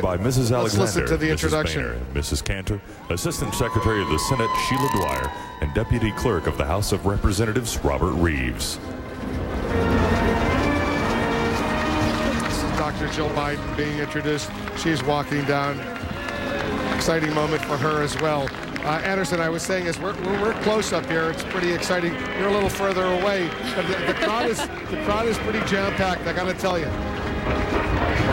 by Mrs. Alexander, let's listen to the introduction. Mrs. Boehner, Mrs. Cantor, Assistant Secretary of the Senate Sheila Dwyer, and Deputy Clerk of the House of Representatives Robert Reeves. This is Dr. Jill Biden being introduced. She's walking down. Exciting moment for her as well. Anderson, I was saying, we're close up here. It's pretty exciting. You're a little further away. The crowd is pretty jam-packed, I got to tell you.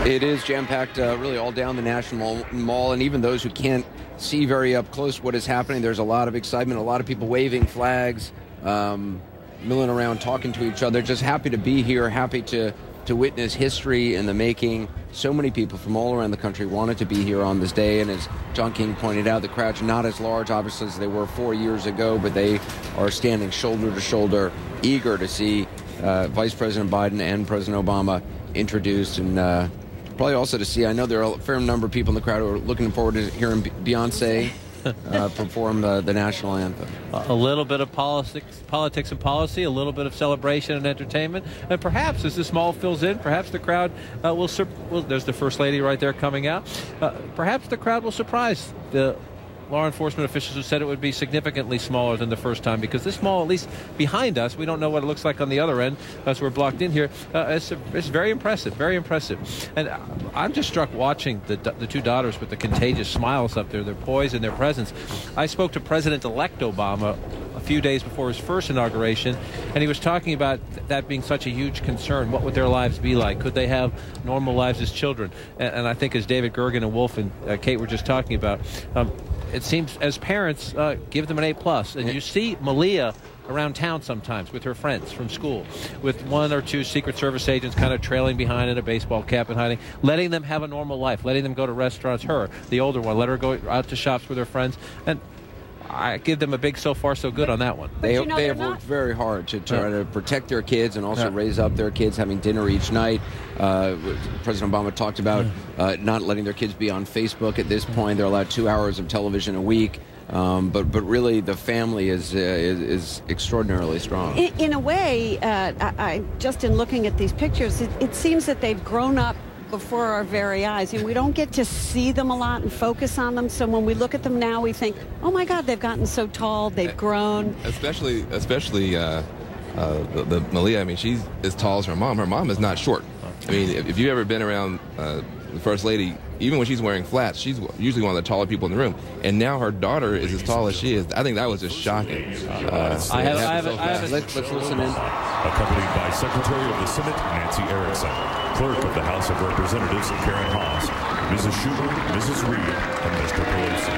It is jam-packed really all down the National Mall, and even those who can't see very up close what is happening, there's a lot of excitement, a lot of people waving flags, milling around, talking to each other, just happy to be here, happy to witness history in the making. So many people from all around the country wanted to be here on this day, and as John King pointed out, the crowd's not as large, obviously, as they were 4 years ago, but they are standing shoulder to shoulder, eager to see Vice President Biden and President Obama introduced, and probably also to see, I know there are a fair number of people in the crowd who are looking forward to hearing Beyonce perform the national anthem. A little bit of politics and policy, a little bit of celebration and entertainment, and perhaps as this mall fills in, perhaps the crowd will there's the First Lady right there coming out. Perhaps the crowd will surprise the law enforcement officials who said it would be significantly smaller than the first time, because this mall, at least behind us, we don't know what it looks like on the other end as we're blocked in here. It's very impressive, very impressive. And I'm just struck watching the two daughters with the contagious smiles up there, their poise and their presence. I spoke to President-elect Obama a few days before his first inauguration, and he was talking about that being such a huge concern. What would their lives be like? Could they have normal lives as children? And I think, as David Gergen and Wolf and Kate were just talking about, it seems as parents, give them an A+. And you see Malia around town sometimes with her friends from school, with one or two Secret Service agents kind of trailing behind in a baseball cap and hiding, letting them have a normal life, letting them go to restaurants. Her, the older one, let her go out to shops with her friends. And I give them a big so far so good on that one. They have worked very hard to try to protect their kids and also raise up their kids, having dinner each night. President Obama talked about not letting their kids be on Facebook at this point. They're allowed 2 hours of television a week. But really, the family is extraordinarily strong. In a way, I just in looking at these pictures, it seems that they've grown up before our very eyes, and we don't get to see them a lot and focus on them. So when we look at them now, we think, "Oh my God, they've gotten so tall, they've grown." Especially the Malia. I mean, she's as tall as her mom. Her mom is not short. I mean, if you've ever been around the First Lady, even when she's wearing flats, she's usually one of the taller people in the room. And now her daughter is as tall as she is. I think that was just shocking. Let's listen in. Accompanied by Secretary of the Senate Nancy Erickson, Clerk of the House of Representatives Karen Haas, Mrs. Schumer, Mrs. Reed, and Mr. Pelosi.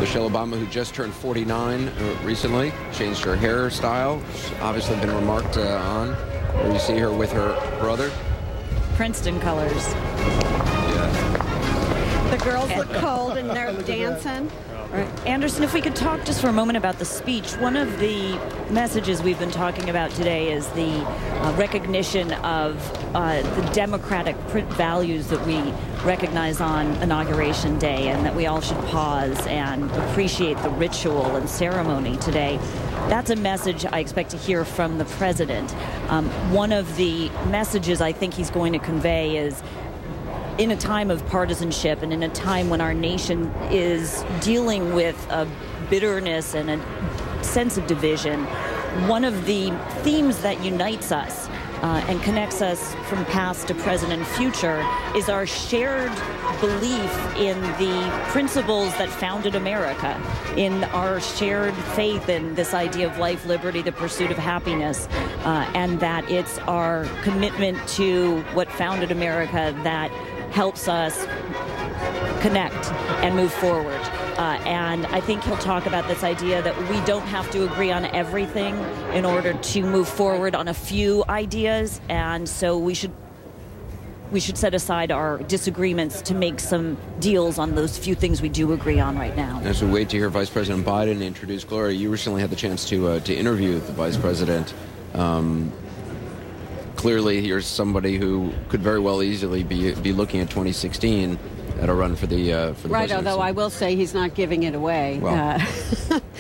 Michelle Obama, who just turned 49 recently, changed her hairstyle. She's obviously been remarked on. Where you see her with her brother. Princeton colors. Yeah. The girls look cold and they're dancing. Right. Anderson, if we could talk just for a moment about the speech. One of the messages we've been talking about today is the recognition of the democratic values that we recognize on Inauguration Day, and that we all should pause and appreciate the ritual and ceremony today. That's a message I expect to hear from the president. One of the messages I think he's going to convey is, in a time of partisanship and in a time when our nation is dealing with a bitterness and a sense of division, one of the themes that unites us and connects us from past to present and future is our shared belief in the principles that founded America, in our shared faith in this idea of life, liberty, the pursuit of happiness, and that it's our commitment to what founded America that helps us connect and move forward. And I think he'll talk about this idea that we don't have to agree on everything in order to move forward on a few ideas, and so we should set aside our disagreements to make some deals on those few things we do agree on right now. As we wait to hear Vice President Biden introduce Gloria, you recently had the chance to interview the Vice President. clearly here's somebody who could very well easily be looking at 2016 at a run for the right. presidency. Although I will say he's not giving it away. Well,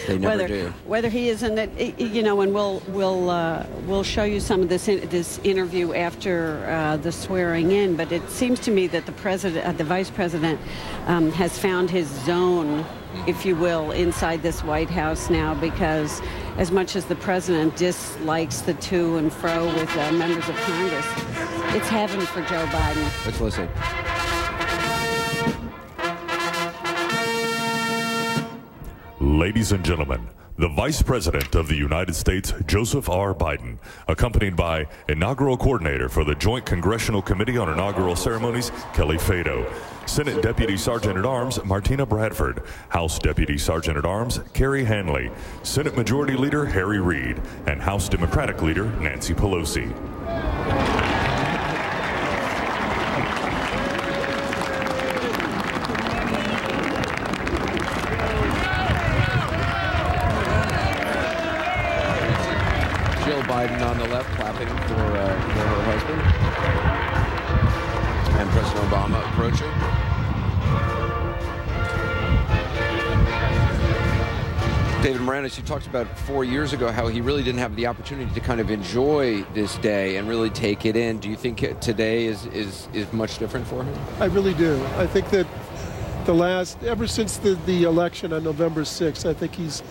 they never do. Whether he is in it, you know, and we'll show you some of this interview after the swearing in. But it seems to me that the vice president, has found his zone, if you will, inside this White House now, because as much as the president dislikes the to and fro with members of Congress, it's heaven for Joe Biden. Let's listen. Ladies and gentlemen, the Vice President of the United States, Joseph R. Biden, accompanied by Inaugural Coordinator for the Joint Congressional Committee on Inaugural Ceremonies, Kelly Fado, Senate Deputy Sergeant-at-Arms, Martina Bradford, House Deputy Sergeant-at-Arms, Carrie Hanley, Senate Majority Leader, Harry Reid, and House Democratic Leader, Nancy Pelosi. Biden on the left clapping for her husband, and President Obama approaching. David Moranis, you talked about 4 years ago how he really didn't have the opportunity to kind of enjoy this day and really take it in. Do you think today is much different for him? I really do. I think that ever since the election on November 6th, I think he's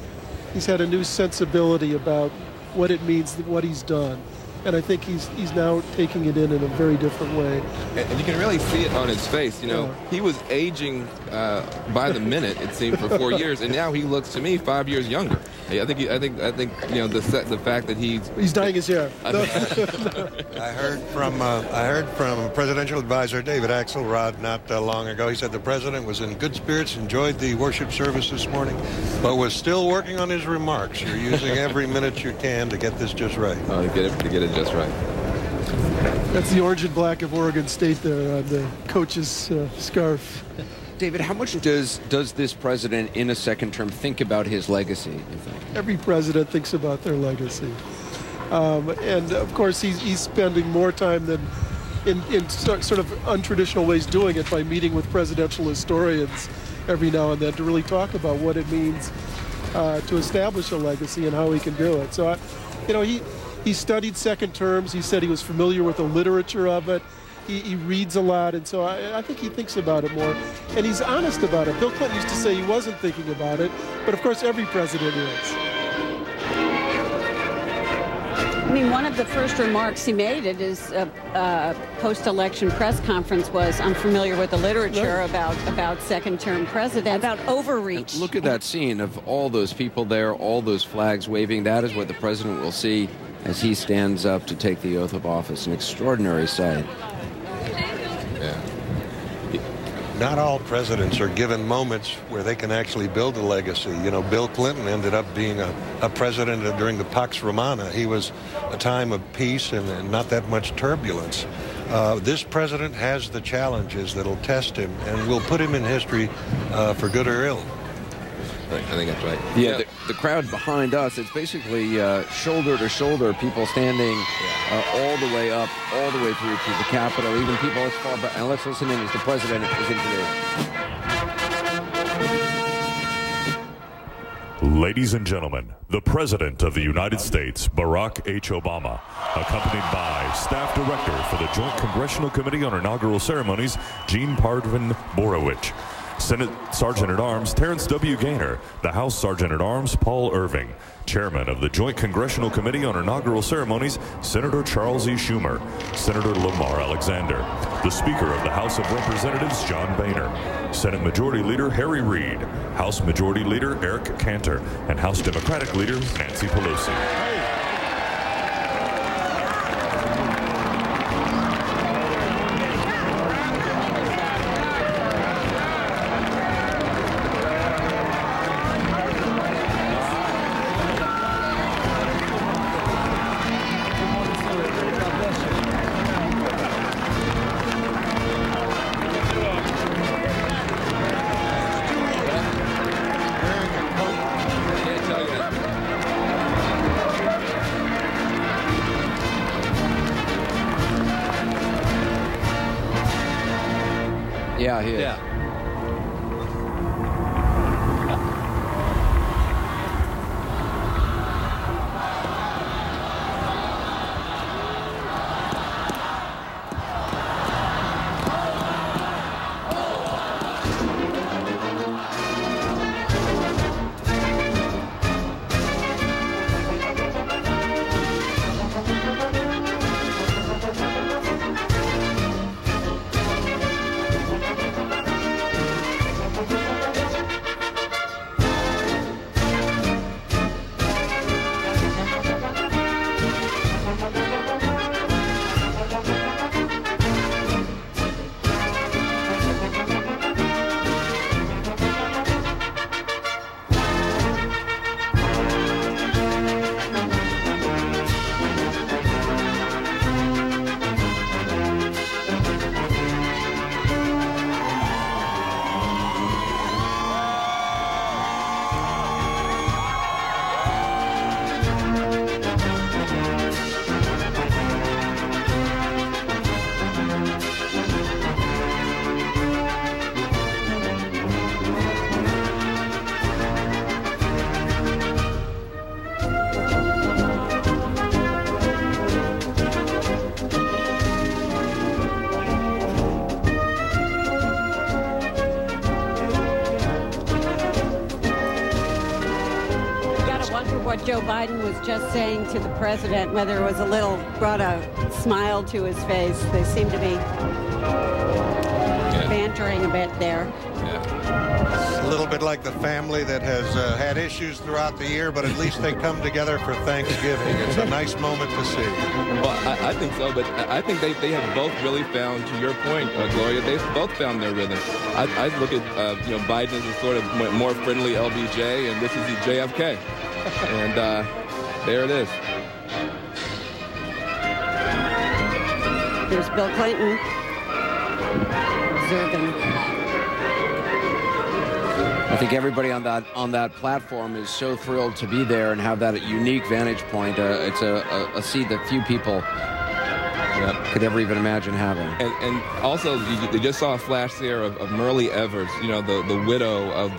had a new sensibility about what it means, what he's done. And I think he's now taking it in a very different way. And you can really see it on his face. You know, yeah. He was aging by the minute, it seemed, for 4 years, and now he looks to me 5 years younger. I think you know the fact that he's dyeing his hair. I heard from presidential advisor David Axelrod not long ago. He said the president was in good spirits, enjoyed the worship service this morning, but was still working on his remarks. You're using every minute you can to get this just right. To get it just right. That's the orange and black of Oregon State there on the coach's scarf. David, how much does this president in a second term think about his legacy, you think? Every president thinks about their legacy. And, of course, he's spending more time than in sort of untraditional ways doing it by meeting with presidential historians every now and then to really talk about what it means to establish a legacy and how he can do it. So, he studied second terms. He said he was familiar with the literature of it. He reads a lot, and so I think he thinks about it more. And he's honest about it. Bill Clinton used to say he wasn't thinking about it, but of course every president is. I mean, one of the first remarks he made at his post-election press conference was, I'm familiar with the literature about second-term presidents. About overreach. And look at that scene of all those people there, all those flags waving. That is what the president will see as he stands up to take the oath of office. An extraordinary sight. Yeah. Not all presidents are given moments where they can actually build a legacy. You know, Bill Clinton ended up being a president during the Pax Romana. He was a time of peace and not that much turbulence. This president has the challenges that'll test him and will put him in history for good or ill. I think that's right. Yeah, the crowd behind us, it's basically shoulder to shoulder, people standing all the way up, all the way through to the Capitol, even people as far back. And let's listen in as the president is introduced. Ladies and gentlemen, the President of the United States, Barack H. Obama, accompanied by Staff Director for the Joint Congressional Committee on Inaugural Ceremonies, Jean Parvin Borowicz, Senate Sergeant-at-Arms Terrence W. Gaynor, the House Sergeant-at-Arms Paul Irving, Chairman of the Joint Congressional Committee on Inaugural Ceremonies, Senator Charles E. Schumer, Senator Lamar Alexander, the Speaker of the House of Representatives, John Boehner, Senate Majority Leader Harry Reid, House Majority Leader Eric Cantor, and House Democratic Leader Nancy Pelosi. Yeah, he is. Yeah. What Joe Biden was just saying to the president, whether it was brought a smile to his face. They seem to be bantering a bit there. It's a little bit like the family that has had issues throughout the year, but at least they come together for Thanksgiving. It's a nice moment to see. Well, I think so, but I think they have both really found, to your point, Gloria, they've both found their rhythm. I look at Biden as a sort of more friendly LBJ, and this is the JFK. And there it is. There's Bill Clinton observing. I think everybody on that platform is so thrilled to be there and have that unique vantage point. It's a seat that few people could ever even imagine having. And also, you just saw a flash there of Myrlie Evers, the widow of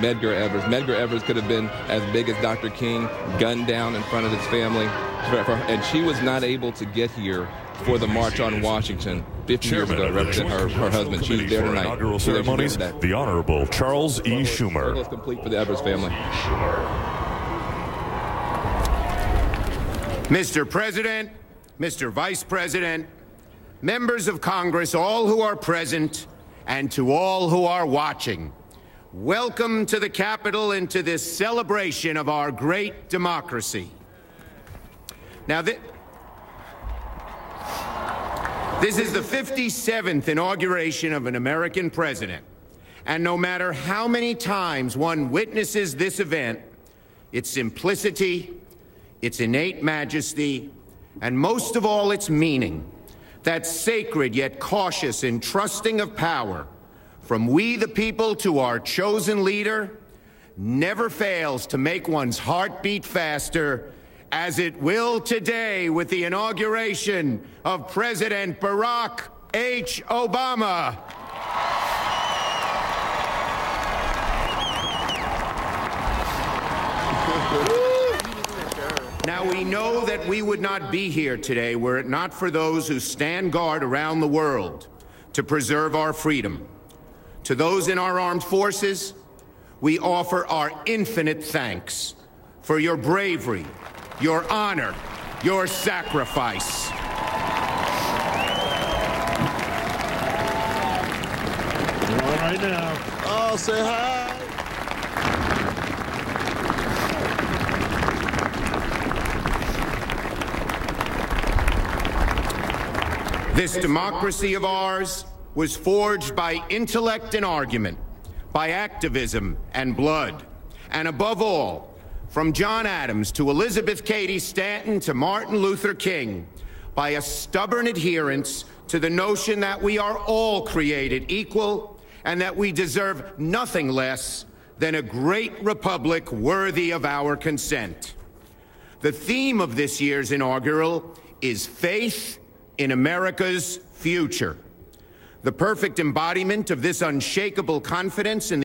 Medgar Evers. Medgar Evers could have been as big as Dr. King, gunned down in front of his family. And she was not able to get here for the March on Washington 50 years ago to represent her husband. She was there tonight. Inaugural ceremonies, the Honorable Charles E. Schumer. Almost complete for the Evers family. Mr. President, Mr. Vice President, members of Congress, all who are present, and to all who are watching, welcome to the Capitol and to this celebration of our great democracy. Now, this is the 57th inauguration of an American president, and no matter how many times one witnesses this event, its simplicity, its innate majesty, and most of all, its meaning, that sacred yet cautious and trusting of power, from we the people to our chosen leader, never fails to make one's heart beat faster, as it will today with the inauguration of President Barack H. Obama. Now, we know that we would not be here today were it not for those who stand guard around the world to preserve our freedom. To those in our armed forces, we offer our infinite thanks for your bravery, your honor, your sacrifice. All right now. Oh, say hi. This democracy of ours was forged by intellect and argument, by activism and blood, and above all, from John Adams to Elizabeth Cady Stanton to Martin Luther King, by a stubborn adherence to the notion that we are all created equal and that we deserve nothing less than a great republic worthy of our consent. The theme of this year's inaugural is faith in America's future. the perfect embodiment of this unshakable confidence in